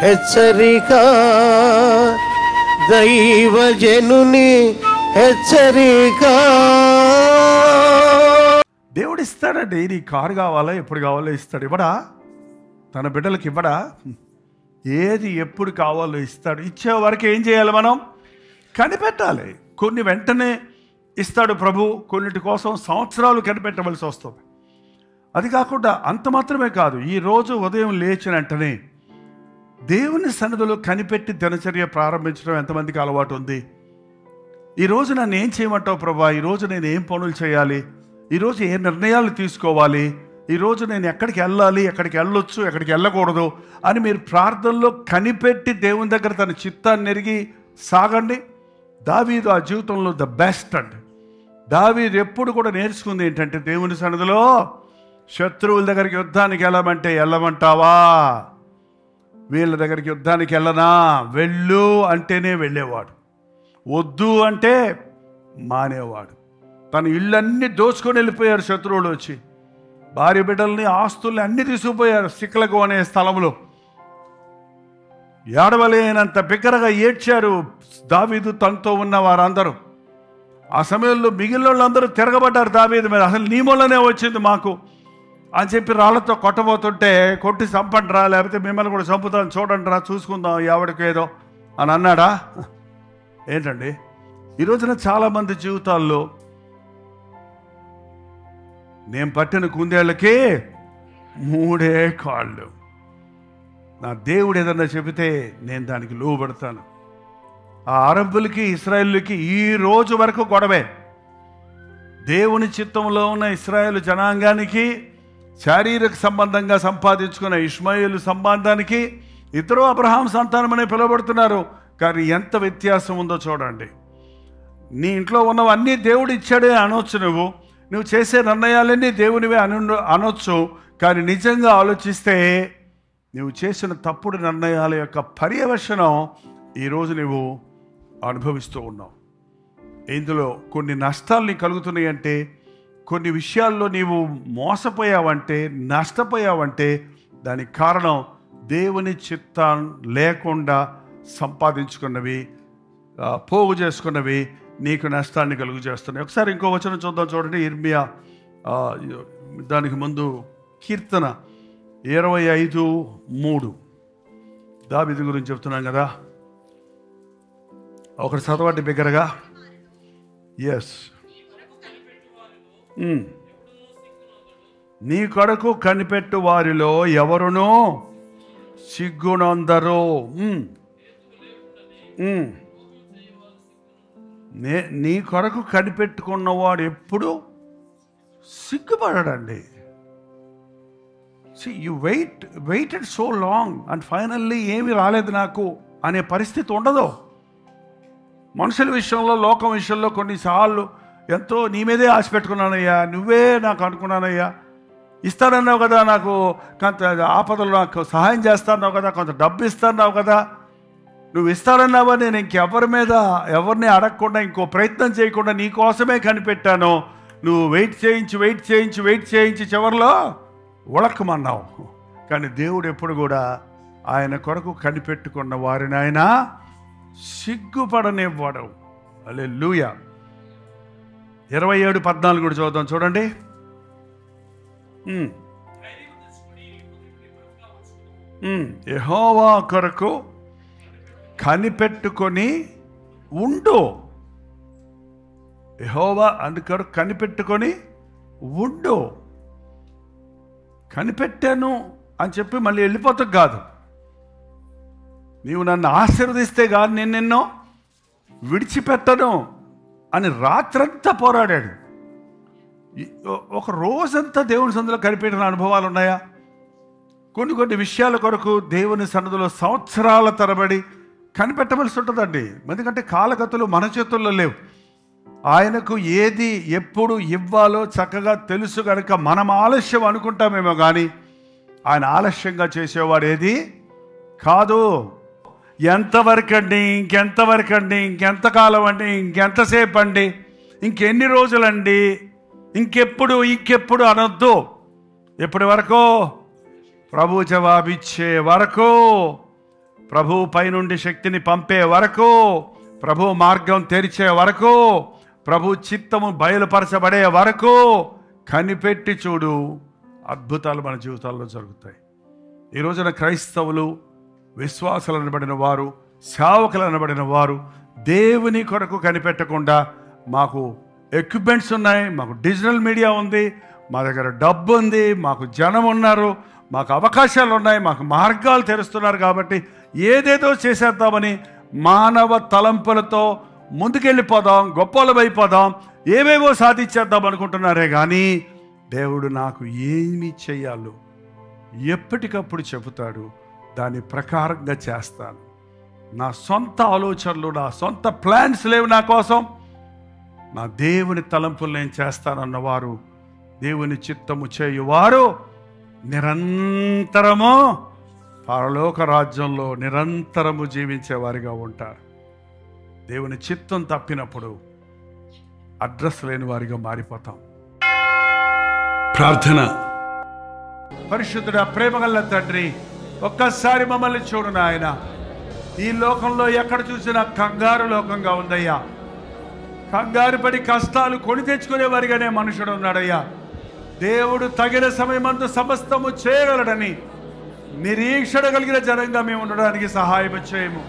హెచ్చరిక, దైవజనుని హెచ్చరిక. దేవుడు ఇస్తాడండి. నీ కారు కావాలా, ఎప్పుడు కావాలో ఇస్తాడు. ఇవ్వడా? తన బిడ్డలకు ఇవ్వడా? ఏది ఎప్పుడు కావాలో ఇస్తాడు. ఇచ్చే వరకు ఏం చేయాలి? మనం కనిపెట్టాలి. కొన్ని వెంటనే ఇస్తాడు ప్రభు, కొన్నిటి కోసం సంవత్సరాలు కనిపెట్టవలసి వస్తుంది. అది కాకుండా అంత మాత్రమే కాదు, ఈరోజు ఉదయం లేచిన వెంటనే దేవుని సన్నిధిలో కనిపెట్టి దినచర్య ప్రారంభించడం ఎంతమందికి అలవాటు ఉంది? ఈరోజు నన్ను ఏం చేయమంటావు ప్రభా? ఈరోజు నేను ఏం పనులు చేయాలి? ఈరోజు ఏ నిర్ణయాలు తీసుకోవాలి? ఈరోజు నేను ఎక్కడికి వెళ్ళాలి, ఎక్కడికి వెళ్ళొచ్చు, ఎక్కడికి వెళ్ళకూడదు అని మీరు ప్రార్థనలో కనిపెట్టి దేవుని దగ్గర తన చిత్తాన్ని ఎరిగి సాగండి. దావీదు ఆ జీవితంలో ద బెస్ట్ అండి. దావీదు ఎప్పుడు కూడా నేర్చుకుంది ఏంటంటే, దేవుని సన్నిధిలో శత్రువుల దగ్గరికి యుద్ధానికి వెళ్ళమంటే వెళ్ళమంటావా? వీళ్ళ దగ్గరికి యుద్ధానికి వెళ్ళనా? వెళ్ళు అంటేనే వెళ్ళేవాడు, వద్దు అంటే మానేవాడు. తన ఇళ్ళన్నీ దోచుకొని వెళ్ళిపోయారు శత్రువులు వచ్చి. భార్య బిడ్డల్ని, ఆస్తుల్ని అన్నీ తీసుకుపోయారు సిక్లగు అనే స్థలంలో. ఏడవలేనంత బిగ్గరగా ఏడ్చారు దావీదు, తనతో ఉన్న వారందరూ. ఆ సమయంలో మిగిలిన వాళ్ళందరూ తిరగబడ్డారు దావీదు మీద. అసలు నీ మూలనే వచ్చింది మాకు అని చెప్పి రాళ్లతో కొట్టబోతుంటే, కొట్టి చంపండి రా, లేకపోతే మిమ్మల్ని కూడా చంపుతాను, చూడండి రా, చూసుకుందాం ఎవడికేదో అని అన్నాడా? ఏంటండి, ఈరోజున చాలామంది జీవితాల్లో నేను పట్టిన కుందేళ్ళకి 3 కాళ్ళు. నా దేవుడు ఏదన్నా చెబితే నేను దానికి లోబడతాను. ఆ అరబ్బులకి, ఇశ్రాయేలుకి ఈ రోజు వరకు గొడవే. దేవుని చిత్తంలో ఉన్న ఇశ్రాయేలు జనాంగానికి, శారీరక సంబంధంగా సంపాదించుకున్న ఇష్మాయేలు సంబంధానికి ఇద్దరు అబ్రహాం సంతానమనే పిలువబడుతున్నారు. కానీ ఎంత వ్యత్యాసం ఉందో చూడండి. నీ ఇంట్లో ఉన్నవన్నీ దేవుడు ఇచ్చాడే అనొచ్చు, నువ్వు చేసే నిర్ణయాలన్నీ దేవునివే అనొచ్చు. కానీ నిజంగా ఆలోచిస్తే నువ్వు చేసిన తప్పుడు నిర్ణయాల యొక్క పర్యవసనం ఈరోజు నువ్వు అనుభవిస్తూ ఉన్నావు. ఇందులో కొన్ని నష్టాలు నీకు కలుగుతున్నాయి అంటే, కొన్ని విషయాల్లో నీవు మోసపోయావంటే, నష్టపోయావంటే దానికి కారణం దేవుని చిత్తం లేకుండా సంపాదించుకున్నవి, పోగు చేసుకున్నవి నీకు నష్టాన్ని కలుగు చేస్తున్నాయి. ఒకసారి ఇంకో వచనం చూద్దాం, చూడండి. ఇర్మియా, దానికి ముందు కీర్తన 25:3 దావీదు గురించి చెప్తున్నాం కదా. ఒకటి చదవండి బిగ్గరగా. ఎస్. నీ కొరకు కనిపెట్టు వారిలో ఎవరునూ సిగ్గునందరు. నీ కొరకు కనిపెట్టుకున్నవాడు ఎప్పుడు సిగ్గుపడడండి. You waited so long and finally ఏమి రాలేదు నాకు అనే పరిస్థితి ఉండదు. మనుషుల విషయంలో, లోకం విషయంలో కొన్నిసార్లు ఎంతో నీ మీదే ఆశ పెట్టుకున్నానయ్యా, నువ్వే నాకు అనుకున్నానయ్యా, ఇస్తానన్నావు కదా, నాకు కొంత ఆపదలు నాకు సహాయం చేస్తాన్నావు కదా, కొంత డబ్బు ఇస్తాన్నావు కదా, నువ్వు ఇస్తానన్నావా, నేను ఎవరిని అడగకుండా, ఇంకో ప్రయత్నం చేయకుండా నీ కోసమే కనిపెట్టాను. నువ్వు వెయిట్ చేయించి చివరిలో ఉళక్కమన్నావు. కానీ దేవుడు ఎప్పుడు కూడా ఆయన కొరకు కనిపెట్టుకున్న వారిని ఆయన సిగ్గుపడనివ్వడు. హల్లెలూయా. 27:14 కూడా చూద్దాం, చూడండి. యెహోవా కొరకు కనిపెట్టుకొని ఉండు. యెహోవా అందుకొరకు కనిపెట్టుకొని ఉండు. కనిపెట్టాను అని చెప్పి మళ్ళీ వెళ్ళిపోతావు కాదు. నీవు నన్ను ఆశీర్వదిస్తే కానీ నేను నిన్ను విడిచిపెట్టను అని రాత్రంతా పోరాడాడు. ఒక రోజంతా దేవుని సన్నిధిలో కనిపెట్టిన అనుభవాలు ఉన్నాయా? కొన్ని విషయాల కొరకు దేవుని సన్నిధిలో సంవత్సరాల తరబడి కనిపెట్టవలసి ఉంటుందండి. ఎందుకంటే కాలగతులు మన చేతుల్లో లేవు. ఆయనకు ఏది ఎప్పుడు ఇవ్వాలో చక్కగా తెలుసు కనుక మనం ఆలస్యం అనుకుంటామేమో కానీ ఆయన ఆలస్యంగా చేసేవాడు ఏది కాదు. ఎంతవరకండి, ఇంకెంతకాలం అండి, ఇంకెంతసేపు అండి, ఇంకెన్ని రోజులండి, ఇంకెప్పుడు అనొద్దు. ఎప్పటి వరకు? ప్రభు జవాబిచ్చే వరకు ప్రభువు పైనుండి శక్తిని పంపే వరకు, ప్రభు మార్గం తెరిచే వరకు, ప్రభు చిత్తము బయలుపరచబడే వరకు కనిపెట్టి చూడు, అద్భుతాలు మన జీవితాల్లో జరుగుతాయి. ఈ రోజున క్రైస్తవులు, విశ్వాసులు అనబడిన వారు, సేవకులు అనబడిన వారు దేవుని కొరకు కనిపెట్టకుండా మాకు ఎక్విప్మెంట్స్ ఉన్నాయి, మాకు డిజిటల్ మీడియా ఉంది, మా దగ్గర డబ్బు ఉంది, మాకు జనం ఉన్నారు, మాకు అవకాశాలు ఉన్నాయి, మాకు మార్గాలు తెరుస్తున్నారు కాబట్టి ఏదేదో చేసేద్దామని మానవ తలంపులతో ముందుకెళ్ళిపోదాం, గొప్పలమైపోదాం, ఏవేవో సాధించేద్దాం అనుకుంటున్నారే కానీ దేవుడు నాకు ఏమి చేయాలో ఎప్పటికప్పుడు చెబుతాడు, దాని ప్రకారంగా చేస్తాను. నా సొంత ఆలోచనలు, నా సొంత ప్లాన్స్ లేవు నా కోసం. నా దేవుని తలంపులు నేను చేస్తానన్నవారు, దేవుని చిత్తము చేయువారు నిరంతరము పరలోక రాజ్యంలో నిరంతరము జీవించేవారిగా ఉంటారు. దేవుని చిత్తం తప్పినప్పుడు అడ్రస్ లేని వారిగా మారిపోతాం. ప్రార్థన. పరిశుద్ధుడా, ప్రేమగల తండ్రి, ఒక్కసారి మమ్మల్ని చూడు నాయన. ఈ లోకంలో ఎక్కడ చూసినా కంగారు లోకంగా ఉందయ్యా. కంగారు పడి కష్టాలు కొని తెచ్చుకునే వారిగానే మనుషుడు ఉన్నాడయ్యా. దేవుడు తగిన సమయమందు సమస్తము చేయగలడని నిరీక్షణ కలిగిన జనంగా మేము ఉండడానికి సహాయం చేయము.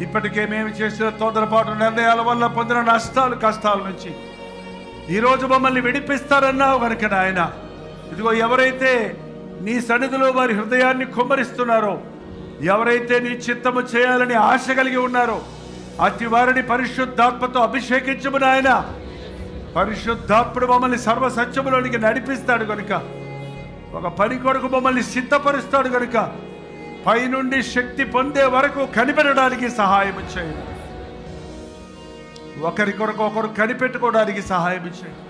ఇప్పటికే మేము చేసిన తొందరపాటు నిర్ణయాల వల్ల పొందిన నష్టాలు, కష్టాల నుంచి ఈరోజు మమ్మల్ని విడిపిస్తారన్నావు కనుక నాయన, ఇదిగో ఎవరైతే నీ సన్నిధిలో వారి హృదయాన్ని కుమ్మరిస్తున్నారో, ఎవరైతే నీ చిత్తము చేయాలని ఆశ కలిగి ఉన్నారో అతి వారిని పరిశుద్ధాత్మతో అభిషేకించము నాయన. పరిశుద్ధాత్ముడు మమ్మల్ని సర్వసత్యములోనికి నడిపిస్తాడు కనుక, ఒక పని కొరకు మమ్మల్ని సిద్ధపరుస్తాడు కనుక పైనుండి శక్తి పొందే వరకు కనిపెట్టడానికి సహాయం చేయండి. ఒకరి కొరకు ఒకరు కనిపెట్టుకోవడానికి సహాయం చేయండి.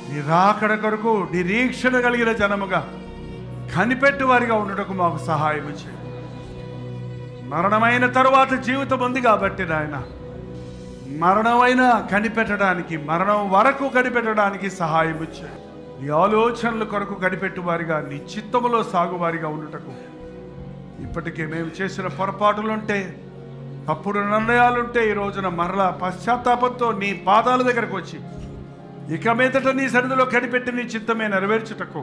నీ రాకడ కొరకు నిరీక్షణ కలిగిన జనముగా కనిపెట్టు వారిగా ఉండటకు మాకు సహాయం చేయండి. మరణమైన తరువాత జీవితం ఉంది కాబట్టి నాయన, మరణమైన కనిపెట్టడానికి, మరణం వరకు కనిపెట్టడానికి సహాయం చేయండి. నీ ఆలోచనల కొరకు కనిపెట్టువారిగా, నీ చిత్తములో సాగువారిగా ఉండటకు, ఇప్పటికే మేము చేసిన పొరపాటులుంటే, తప్పుడు నిర్ణయాలుంటే ఈ రోజున మరలా పశ్చాత్తాపంతో నీ పాదాల దగ్గరకు వచ్చి ఇక మీదట నీ సన్నిధిలో కనిపెట్టి నీ చిత్తమే నెరవేర్చుటకు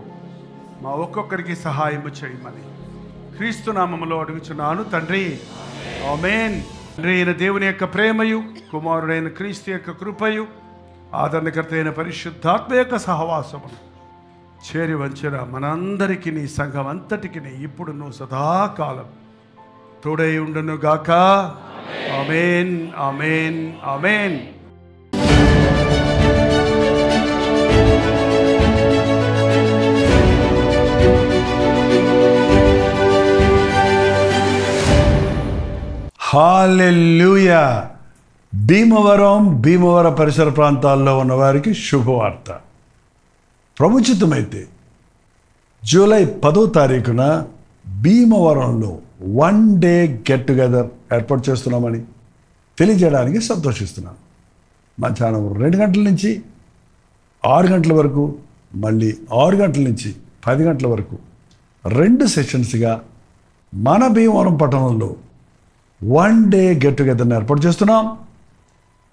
మా ఒక్కొక్కరికి సహాయం చేయమని క్రీస్తు నామములో అడుగుచున్నాను తండ్రి, ఆమేన్. తండ్రి అయిన దేవుని యొక్క ప్రేమయు, కుమారుడైన క్రీస్తు యొక్క కృపయు, ఆదరణకర్త అయిన పరిశుద్ధాత్మ యొక్క సహవాసము చేరి వంచిన మనందరికీ, నీ సంఘం అంతటికి ఇప్పుడు నువ్వు సదాకాలం తోడై ఉండును గాక. ఆమేన్, ఆమేన్, ఆమేన్. హల్లెలూయా. భీమవరం పరిసర ప్రాంతాల్లో ఉన్నవారికి శుభవార్త. ప్రభుచితమైతే జూలై 10వ తారీఖున భీమవరంలో 1 డే గెట్ టుగెదర్ ఏర్పాటు చేస్తున్నామని తెలియజేయడానికి సంతోషిస్తున్నాను. మధ్యాహ్నం 2 గంటల నుంచి 6 గంటల వరకు, మళ్ళీ 6 గంటల నుంచి 10 గంటల వరకు 2 సెషన్స్గా మన భీమవరం పట్టణంలో 1 డే గెట్ టుగెదర్ని ఏర్పాటు చేస్తున్నాం.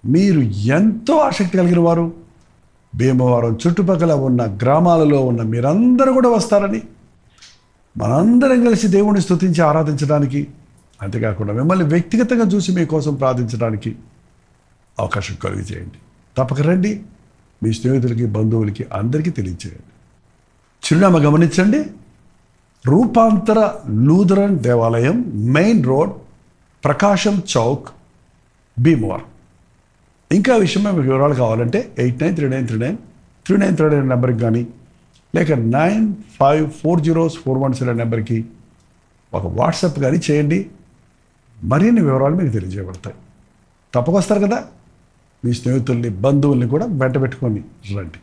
మీరు ఎంతో ఆసక్తి కలిగిన వారు, భీమవరం చుట్టుపక్కల ఉన్న గ్రామాలలో ఉన్న మీరందరూ కూడా వస్తారని, మనందరం కలిసి దేవుణ్ణి స్తుతించి ఆరాధించడానికి, అంతేకాకుండా మిమ్మల్ని వ్యక్తిగతంగా చూసి మీకోసం ప్రార్థించడానికి అవకాశం కలిగి చేయండి. తప్పక రండి. మీ స్నేహితులకి, బంధువులకి అందరికీ తెలియజేయండి. చిరునామా గమనించండి. రూపాంతర లూథరన్ దేవాలయం, మెయిన్ రోడ్, ప్రకాశం చౌక్, భీమవరం. ఇంకా విషయం మీకు వివరాలు కావాలంటే 8939393939 నెంబర్కి కానీ, లేక 954041 నెంబర్కి ఒక వాట్సాప్ కానీ చేయండి. మరిన్ని వివరాలు మీకు తెలియజేయబడతాయి. తప్పకొస్తారు కదా. మీ స్నేహితుల్ని, బంధువుల్ని కూడా వెంట పెట్టుకొని రండి.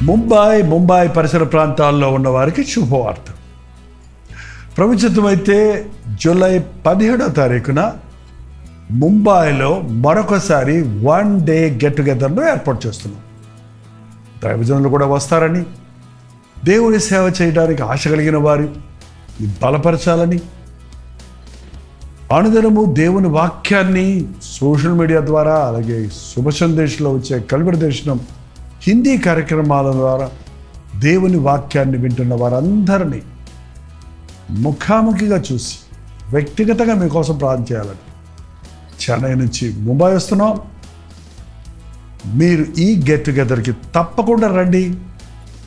ముంబై పరిసర ప్రాంతాల్లో ఉన్న వారికి శుభవార్త. ప్రభుత్వమైతే జూలై 17వ తారీఖున ముంబైలో మరొకసారి 1 డే గెట్ టుగెదర్ను ఏర్పాటు చేస్తున్నాం. దైవజనులు కూడా వస్తారని, దేవుని సేవ చేయడానికి ఆశ కలిగిన వారు బలపరచాలని, అనుదినము దేవుని వాక్యాన్ని సోషల్ మీడియా ద్వారా, అలాగే శుభ సందేశంలో వచ్చే కల్వరి దర్శనం హిందీ కార్యక్రమాల ద్వారా దేవుని వాక్యాన్ని వింటున్న వారందరినీ ముఖాముఖిగా చూసి వ్యక్తిగతంగా మీకోసం ప్రార్థన చేయాలని చెన్నై నుంచి ముంబై వస్తున్నాం. మీరు ఈ గెట్ టుగెదర్కి తప్పకుండా రండి.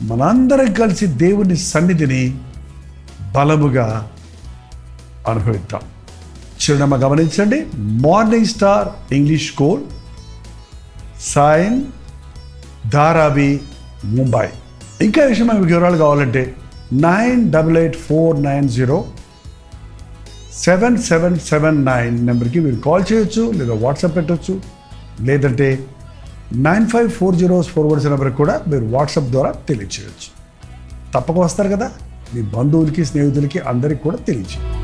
మనందరం కలిసి దేవుని సన్నిధిని బలముగా అనుభవిద్దాం. చిరునామా గమనించండి, Morning Star English School, Sion Dharavi, Mumbai. ఇంకా విషయం మీకు వివరాలు కావాలంటే 9848407779 నెంబర్కి మీరు కాల్ చేయొచ్చు, లేదా వాట్సాప్ పెట్టవచ్చు, లేదంటే 9540 నెంబర్కి కూడా మీరు వాట్సాప్ ద్వారా తెలియచేయచ్చు. తప్పక వస్తారు కదా, మీ బంధువులకి, స్నేహితులకి అందరికీ కూడా తెలియచేయండి.